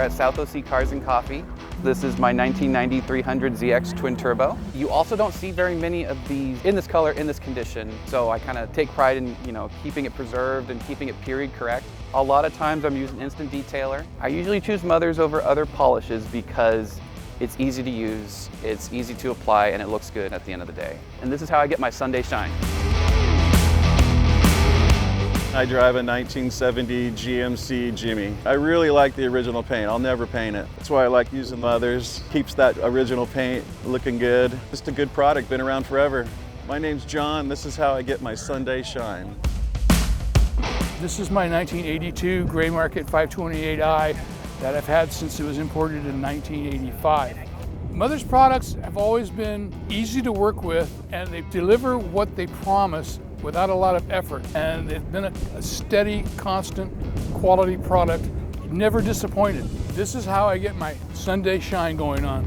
at South OC Cars and Coffee. This is my 1990 300 ZX twin turbo. You also don't see very many of these in this color, in this condition. So I kind of take pride in, keeping it preserved and keeping it period correct. A lot of times I'm using instant detailer. I usually choose Mothers over other polishes because it's easy to use, it's easy to apply, and it looks good at the end of the day. And this is how I get my Sunday shine. I drive a 1970 GMC Jimmy. I really like the original paint. I'll never paint it. That's why I like using Mothers. Keeps that original paint looking good. Just a good product, been around forever. My name's John. This is how I get my Sunday shine. This is my 1982 Gray Market 528i that I've had since it was imported in 1985. Mothers products have always been easy to work with, and they deliver what they promise without a lot of effort. And they've been a steady, constant quality product, never disappointed. This is how I get my Sunday shine going on.